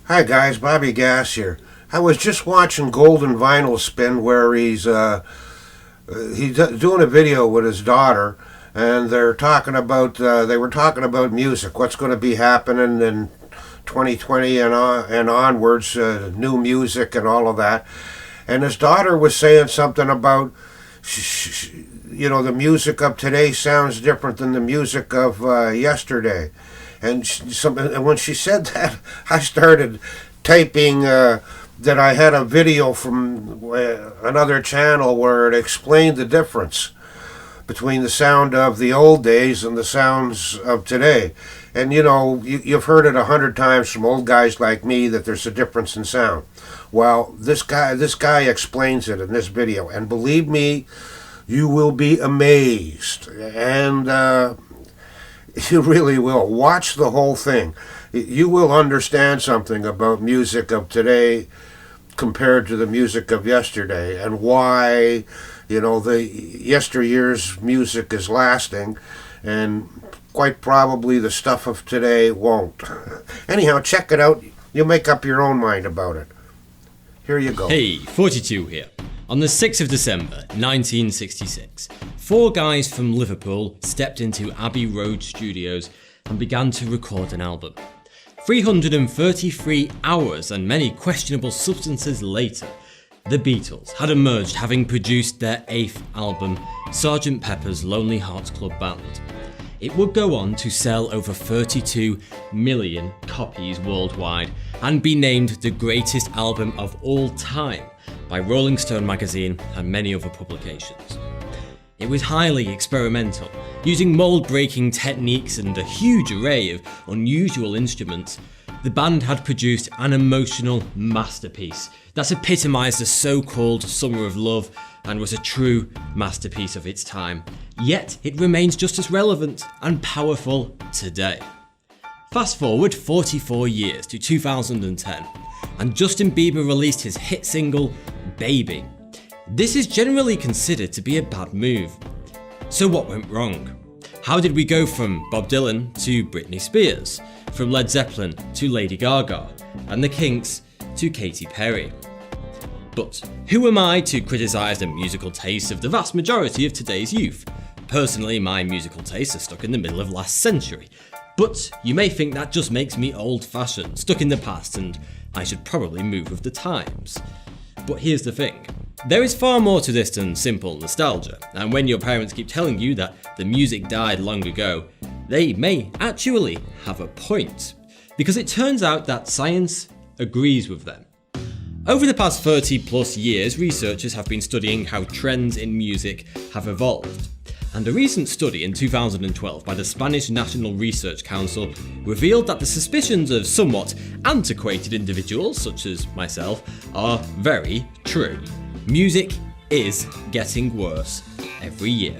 Hi guys, Bobby Gass here. I was just watching Golden Vinyl Spin where he's doing a video with his daughter, and they were talking about music, what's going to be happening in 2020 and onwards, new music and all of that. And his daughter was saying something about, the music of today sounds different than the music of yesterday. And when she said that, I started typing that I had a video from another channel where it explained the difference between the sound of the old days and the sounds of today. And you've heard it 100 times from old guys like me that there's a difference in sound. Well, this guy explains it in this video, and believe me, you will be amazed. And you really will. Watch the whole thing. You will understand something about music of today compared to the music of yesterday, and why, the yesteryear's music is lasting, and quite probably the stuff of today won't. Anyhow, check it out. You'll make up your own mind about it. Here you go. Hey, 42 here. On the 6th of December 1966, four guys from Liverpool stepped into Abbey Road Studios and began to record an album. 333 hours and many questionable substances later, the Beatles had emerged, having produced their 8th album, Sgt. Pepper's Lonely Hearts Club Band. It would go on to sell over 32 million copies worldwide and be named the greatest album of all time by Rolling Stone magazine and many other publications. It was highly experimental, using mold-breaking techniques and a huge array of unusual instruments. The band had produced an emotional masterpiece that epitomised the so-called Summer of Love and was a true masterpiece of its time. Yet it remains just as relevant and powerful today. Fast forward 44 years to 2010, and Justin Bieber released his hit single, Baby. This is generally considered to be a bad move. So what went wrong? How did we go from Bob Dylan to Britney Spears, from Led Zeppelin to Lady Gaga, and the Kinks to Katy Perry? But who am I to criticise the musical tastes of the vast majority of today's youth? Personally, my musical tastes are stuck in the middle of last century. But you may think that just makes me old-fashioned, stuck in the past, and I should probably move with the times. But here's the thing. There is far more to this than simple nostalgia, and when your parents keep telling you that the music died long ago, they may actually have a point, because it turns out that science agrees with them. Over the past 30 plus years, researchers have been studying how trends in music have evolved. And a recent study in 2012 by the Spanish National Research Council revealed that the suspicions of somewhat antiquated individuals, such as myself, are very true. Music is getting worse every year.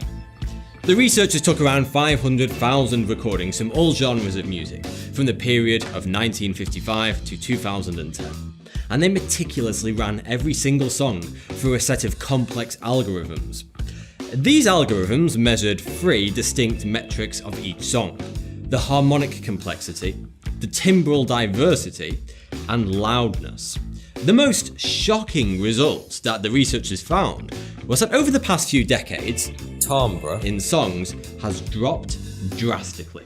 The researchers took around 500,000 recordings from all genres of music from the period of 1955 to 2010, and they meticulously ran every single song through a set of complex algorithms. These algorithms measured three distinct metrics of each song: the harmonic complexity, the timbral diversity, and loudness. The most shocking result that the researchers found was that over the past few decades, timbre in songs has dropped drastically.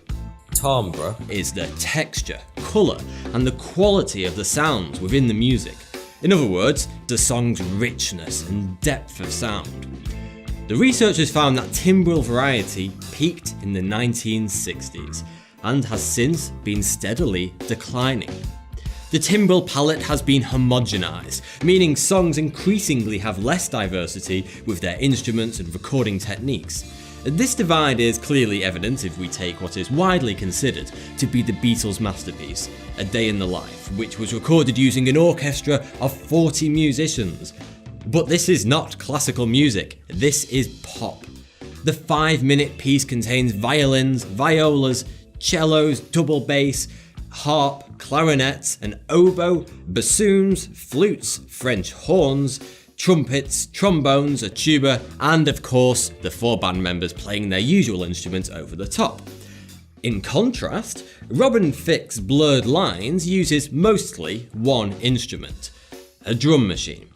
Timbre is the texture, colour, and the quality of the sounds within the music. In other words, the song's richness and depth of sound. The researchers found that timbral variety peaked in the 1960s and has since been steadily declining. The timbral palette has been homogenized, meaning songs increasingly have less diversity with their instruments and recording techniques. This divide is clearly evident if we take what is widely considered to be the Beatles' masterpiece, A Day in the Life, which was recorded using an orchestra of 40 musicians. But this is not classical music, this is pop. The 5-minute piece contains violins, violas, cellos, double bass, harp, clarinets, an oboe, bassoons, flutes, French horns, trumpets, trombones, a tuba, and of course the 4 band members playing their usual instruments over the top. In contrast, Robin Thicke's Blurred Lines uses mostly one instrument, a drum machine.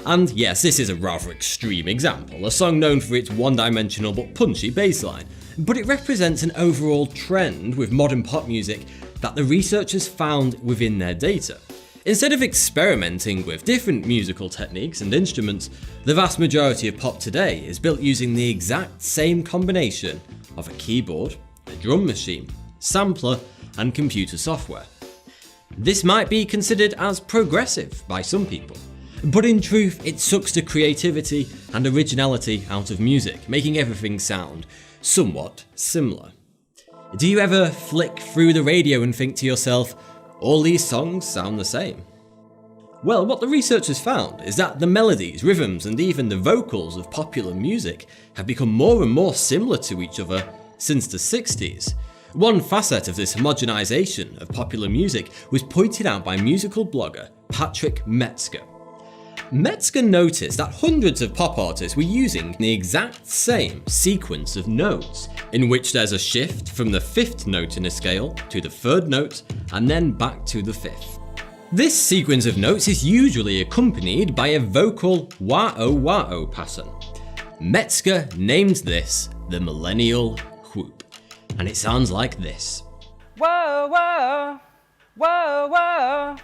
And yes, this is a rather extreme example, a song known for its one-dimensional but punchy bassline, but it represents an overall trend with modern pop music that the researchers found within their data. Instead of experimenting with different musical techniques and instruments, the vast majority of pop today is built using the exact same combination of a keyboard, a drum machine, sampler, and computer software. This might be considered as progressive by some people, but in truth it sucks the creativity and originality out of music, making everything sound somewhat similar. Do you ever flick through the radio and think to yourself, all these songs sound the same? Well, what the researchers found is that the melodies, rhythms, and even the vocals of popular music have become more and more similar to each other since the 60s. One facet of this homogenization of popular music was pointed out by musical blogger Patrick Metzger. Metzger noticed that hundreds of pop artists were using the exact same sequence of notes, in which there's a shift from the 5th note in a scale to the 3rd note and then back to the 5th. This sequence of notes is usually accompanied by a vocal wah-oh pattern. Metzger named this the millennial whoop, and it sounds like this. Whoa, whoa, whoa, whoa.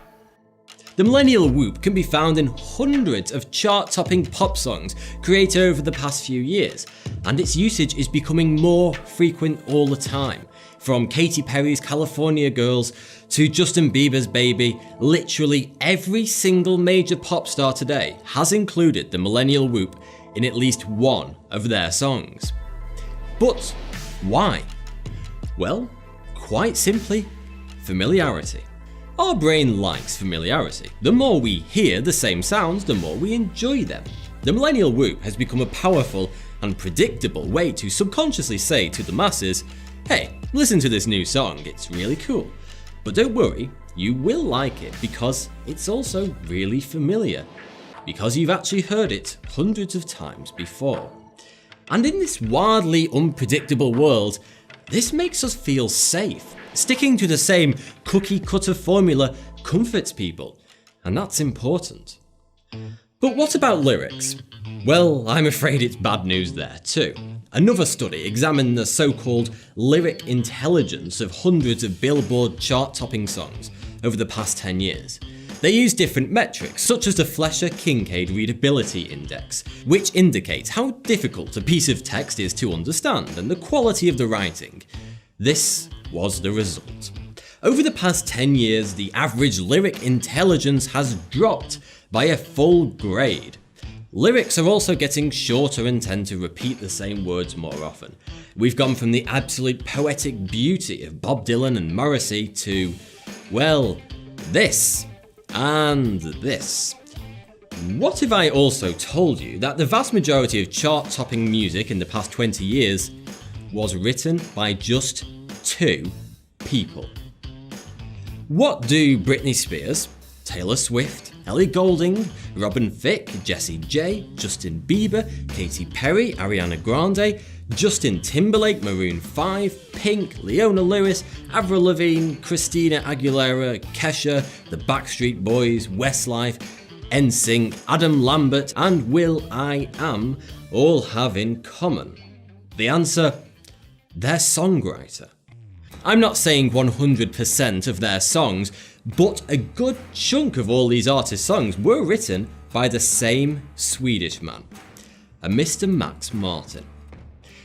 The millennial whoop can be found in hundreds of chart-topping pop songs created over the past few years, and its usage is becoming more frequent all the time. From Katy Perry's California Girls to Justin Bieber's Baby, literally every single major pop star today has included the millennial whoop in at least one of their songs. But why? Well, quite simply, familiarity. Our brain likes familiarity. The more we hear the same sounds, the more we enjoy them. The millennial whoop has become a powerful and predictable way to subconsciously say to the masses, hey, listen to this new song, it's really cool. But don't worry, you will like it because it's also really familiar. Because you've actually heard it hundreds of times before. And in this wildly unpredictable world, this makes us feel safe. Sticking to the same cookie-cutter formula comforts people, and that's important. But what about lyrics? Well, I'm afraid it's bad news there too. Another study examined the so-called lyric intelligence of hundreds of Billboard chart-topping songs over the past 10 years. They used different metrics, such as the Fleischer-Kincaid Readability Index, which indicates how difficult a piece of text is to understand and the quality of the writing. This was the result. Over the past 10 years, the average lyric intelligence has dropped by a full grade. Lyrics are also getting shorter and tend to repeat the same words more often. We've gone from the absolute poetic beauty of Bob Dylan and Morrissey to, well, this and this. What if I also told you that the vast majority of chart-topping music in the past 20 years was written by just 2 people? What do Britney Spears, Taylor Swift, Ellie Goulding, Robin Thicke, Jessie J, Justin Bieber, Katy Perry, Ariana Grande, Justin Timberlake, Maroon 5, Pink, Leona Lewis, Avril Lavigne, Christina Aguilera, Kesha, The Backstreet Boys, Westlife, NSYNC, Adam Lambert, and will.i.am all have in common? The answer: their songwriter. I'm not saying 100% of their songs, but a good chunk of all these artists' songs were written by the same Swedish man, a Mr. Max Martin.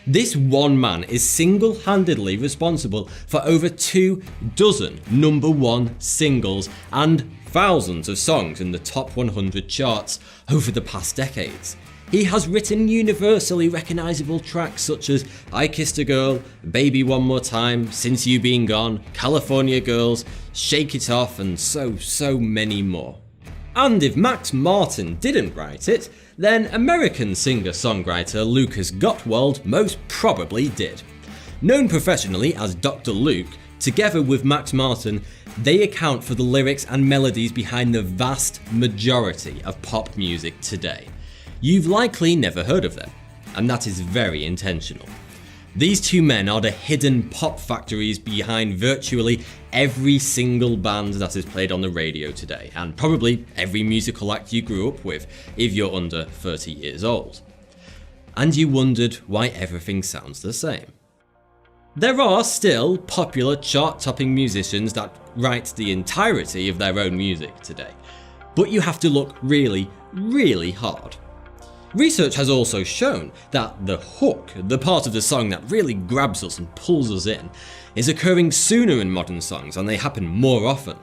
This one man is single-handedly responsible for over 24 number one singles and thousands of songs in the top 100 charts over the past decades. He has written universally recognizable tracks such as I Kissed a Girl, Baby One More Time, Since You Been Gone, California Girls, Shake It Off, and so many more. And if Max Martin didn't write it, then American singer-songwriter Lucas Gottwald most probably did. Known professionally as Dr. Luke, together with Max Martin, they account for the lyrics and melodies behind the vast majority of pop music today. You've likely never heard of them, and that is very intentional. These two men are the hidden pop factories behind virtually every single band that is played on the radio today, and probably every musical act you grew up with if you're under 30 years old. And you wondered why everything sounds the same. There are still popular chart-topping musicians that write the entirety of their own music today, but you have to look really, really hard. Research has also shown that the hook, the part of the song that really grabs us and pulls us in, is occurring sooner in modern songs and they happen more often.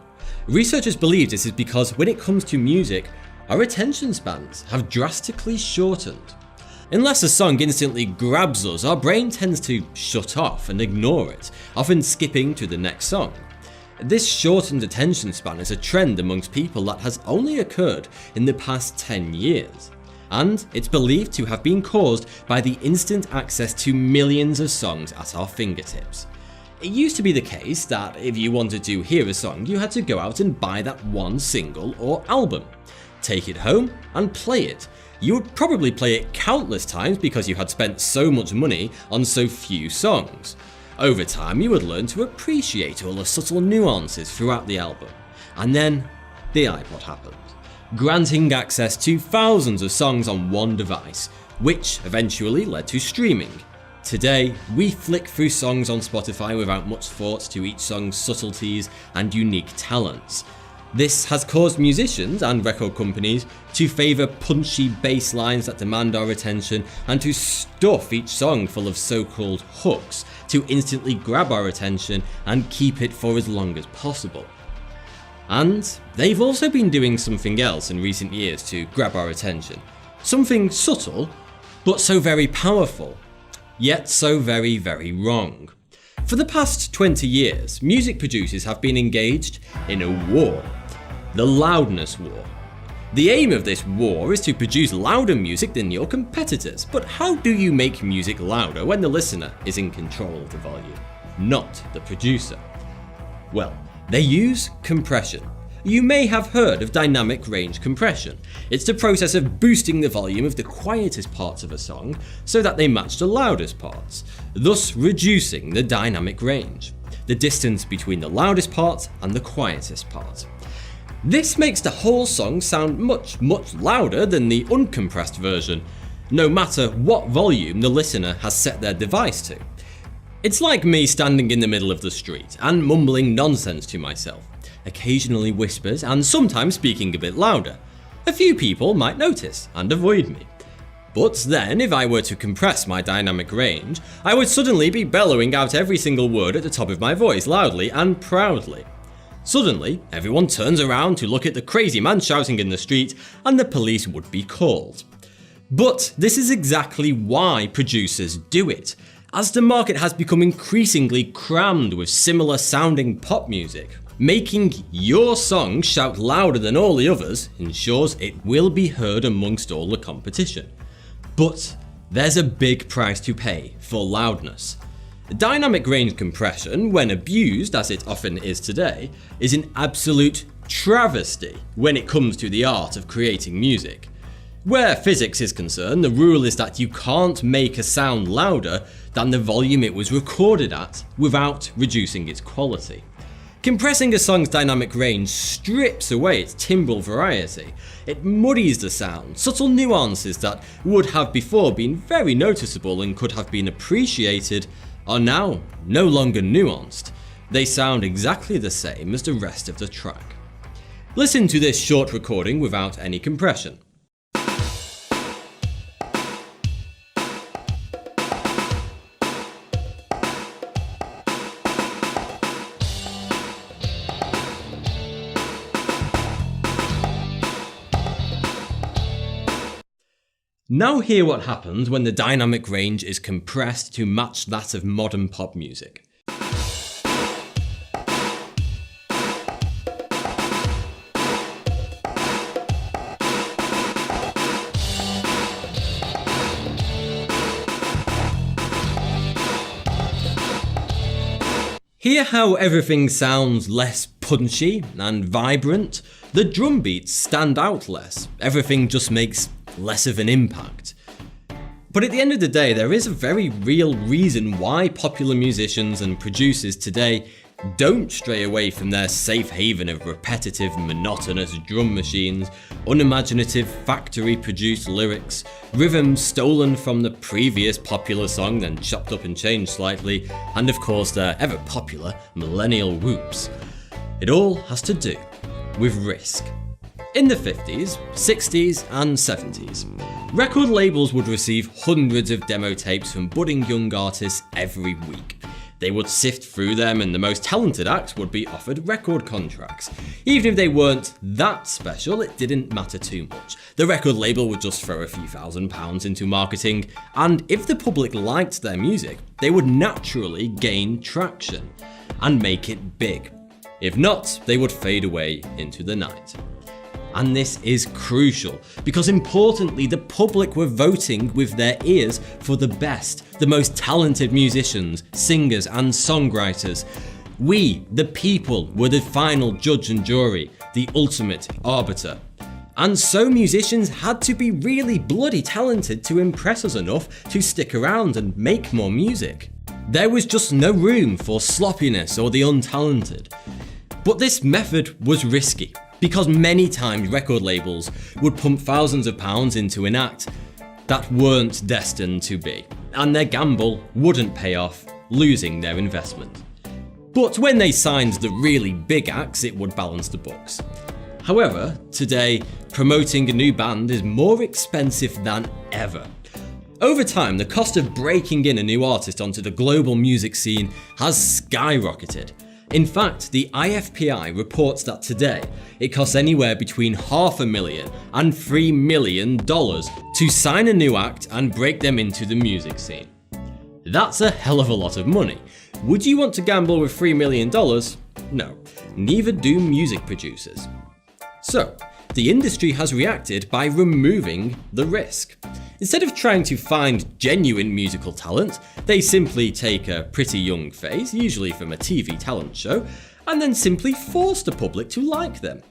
Researchers believe this is because when it comes to music, our attention spans have drastically shortened. Unless a song instantly grabs us, our brain tends to shut off and ignore it, often skipping to the next song. This shortened attention span is a trend amongst people that has only occurred in the past 10 years. And it's believed to have been caused by the instant access to millions of songs at our fingertips. It used to be the case that if you wanted to hear a song, you had to go out and buy that one single or album, take it home and play it. You would probably play it countless times because you had spent so much money on so few songs. Over time, you would learn to appreciate all the subtle nuances throughout the album. And then the iPod happened, granting access to thousands of songs on one device, which eventually led to streaming. Today, we flick through songs on Spotify without much thought to each song's subtleties and unique talents. This has caused musicians and record companies to favour punchy bass lines that demand our attention and to stuff each song full of so-called hooks to instantly grab our attention and keep it for as long as possible. And they've also been doing something else in recent years to grab our attention. Something subtle, but so very powerful, yet so very, very wrong. For the past 20 years, music producers have been engaged in a war. The loudness war. The aim of this war is to produce louder music than your competitors, but how do you make music louder when the listener is in control of the volume, not the producer? Well, they use compression. You may have heard of dynamic range compression. It's the process of boosting the volume of the quietest parts of a song so that they match the loudest parts, thus reducing the dynamic range, the distance between the loudest part and the quietest part. This makes the whole song sound much, much louder than the uncompressed version, no matter what volume the listener has set their device to. It's like me standing in the middle of the street and mumbling nonsense to myself, occasionally whispers and sometimes speaking a bit louder. A few people might notice and avoid me. But then, if I were to compress my dynamic range, I would suddenly be bellowing out every single word at the top of my voice loudly and proudly. Suddenly, everyone turns around to look at the crazy man shouting in the street and the police would be called. But this is exactly why producers do it. As the market has become increasingly crammed with similar sounding pop music, making your song shout louder than all the others ensures it will be heard amongst all the competition. But there's a big price to pay for loudness. Dynamic range compression, when abused as it often is today, is an absolute travesty when it comes to the art of creating music. Where physics is concerned, the rule is that you can't make a sound louder than the volume it was recorded at without reducing its quality. Compressing a song's dynamic range strips away its timbral variety. It muddies the sound. Subtle nuances that would have before been very noticeable and could have been appreciated are now no longer nuanced. They sound exactly the same as the rest of the track. Listen to this short recording without any compression. Now hear what happens when the dynamic range is compressed to match that of modern pop music. Hear how everything sounds less punchy and vibrant? The drum beats stand out less. Everything just makes less of an impact. But at the end of the day, there is a very real reason why popular musicians and producers today don't stray away from their safe haven of repetitive, monotonous drum machines, unimaginative, factory-produced lyrics, rhythms stolen from the previous popular song then chopped up and changed slightly, and of course their ever-popular millennial whoops. It all has to do with risk. In the 50s, 60s and 70s, record labels would receive hundreds of demo tapes from budding young artists every week. They would sift through them and the most talented acts would be offered record contracts. Even if they weren't that special, it didn't matter too much. The record label would just throw a few £1,000s into marketing, and if the public liked their music, they would naturally gain traction and make it big. If not, they would fade away into the night. And this is crucial, because importantly, the public were voting with their ears for the best, the most talented musicians, singers and songwriters. We, the people, were the final judge and jury, the ultimate arbiter. And so musicians had to be really bloody talented to impress us enough to stick around and make more music. There was just no room for sloppiness or the untalented. But this method was risky, because many times record labels would pump thousands of pounds into an act that weren't destined to be, and their gamble wouldn't pay off, losing their investment. But when they signed the really big acts, it would balance the books. However, today, promoting a new band is more expensive than ever. Over time, the cost of breaking in a new artist onto the global music scene has skyrocketed. In fact, the IFPI reports that today, it costs anywhere between $500,000 and $3 million to sign a new act and break them into the music scene. That's a hell of a lot of money. Would you want to gamble with $3 million? No, neither do music producers. So, the industry has reacted by removing the risk. Instead of trying to find genuine musical talent, they simply take a pretty young face, usually from a TV talent show, and then simply force the public to like them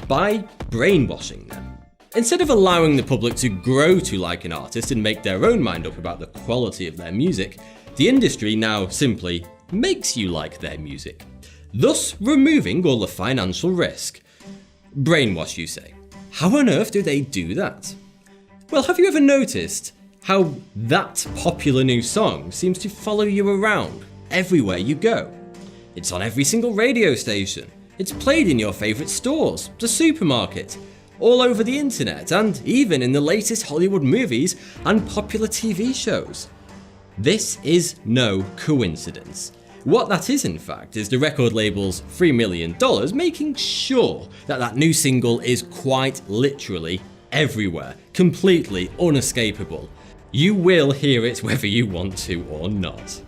by brainwashing them. Instead of allowing the public to grow to like an artist and make their own mind up about the quality of their music, the industry now simply makes you like their music, thus removing all the financial risk. Brainwash, you say. How on earth do they do that? Well, have you ever noticed how that popular new song seems to follow you around everywhere you go? It's on every single radio station. It's played in your favourite stores, the supermarket, all over the internet, and even in the latest Hollywood movies and popular TV shows. This is no coincidence. What that is, in fact, is the record label's $3 million making sure that that new single is quite literally everywhere, completely unescapable. You will hear it whether you want to or not.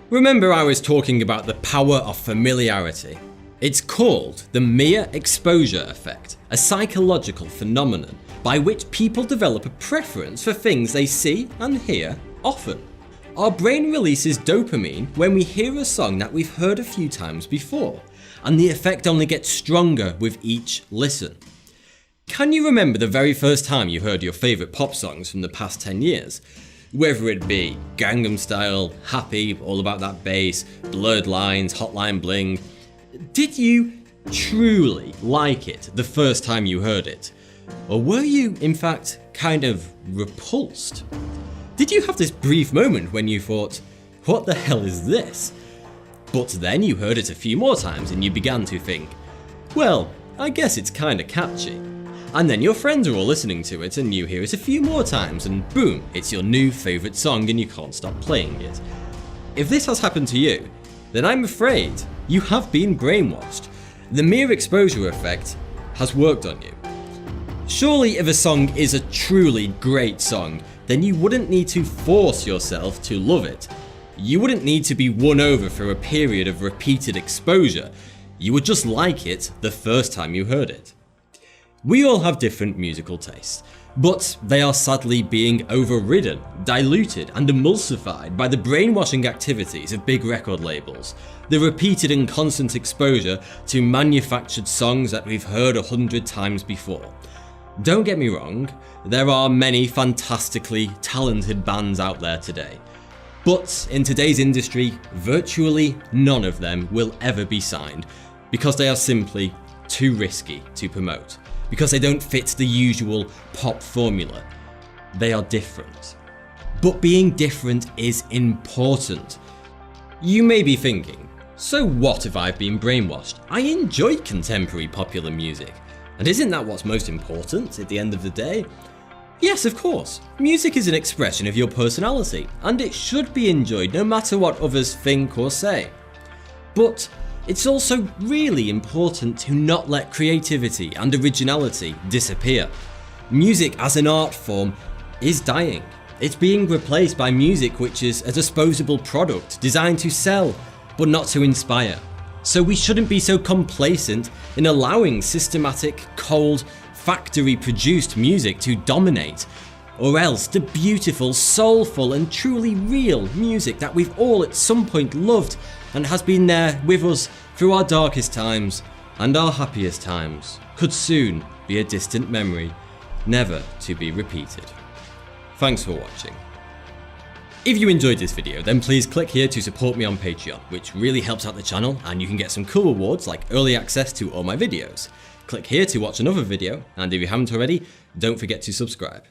Remember, I was talking about the power of familiarity. It's called the mere exposure effect, a psychological phenomenon by which people develop a preference for things they see and hear often. Our brain releases dopamine when we hear a song that we've heard a few times before, and the effect only gets stronger with each listen. Can you remember the very first time you heard your favourite pop songs from the past 10 years? Whether it be Gangnam Style, Happy, All About That Bass, Blurred Lines, Hotline Bling. Did you truly like it the first time you heard it? Or were you, in fact, kind of repulsed? Did you have this brief moment when you thought, what the hell is this? But then you heard it a few more times and you began to think, well, I guess it's kinda catchy. And then your friends are all listening to it and you hear it a few more times and boom, it's your new favourite song and you can't stop playing it. If this has happened to you, then I'm afraid you have been brainwashed. The mere exposure effect has worked on you. Surely if a song is a truly great song, then you wouldn't need to force yourself to love it. You wouldn't need to be won over for a period of repeated exposure. You would just like it the first time you heard it. We all have different musical tastes, but they are sadly being overridden, diluted and emulsified by the brainwashing activities of big record labels, the repeated and constant exposure to manufactured songs that we've heard 100 times before. Don't get me wrong, there are many fantastically talented bands out there today. But in today's industry, virtually none of them will ever be signed because they are simply too risky to promote, because they don't fit the usual pop formula. They are different. But being different is important. You may be thinking, so what if I've been brainwashed? I enjoy contemporary popular music. And isn't that what's most important at the end of the day? Yes, of course. Music is an expression of your personality, and it should be enjoyed no matter what others think or say. But it's also really important to not let creativity and originality disappear. Music as an art form is dying. It's being replaced by music which is a disposable product designed to sell, but not to inspire. So we shouldn't be so complacent in allowing systematic, cold, factory-produced music to dominate, or else the beautiful, soulful and truly real music that we've all at some point loved and has been there with us through our darkest times and our happiest times could soon be a distant memory, never to be repeated. Thanks for watching. If you enjoyed this video, then please click here to support me on Patreon, which really helps out the channel, and you can get some cool rewards like early access to all my videos. Click here to watch another video, and if you haven't already, don't forget to subscribe.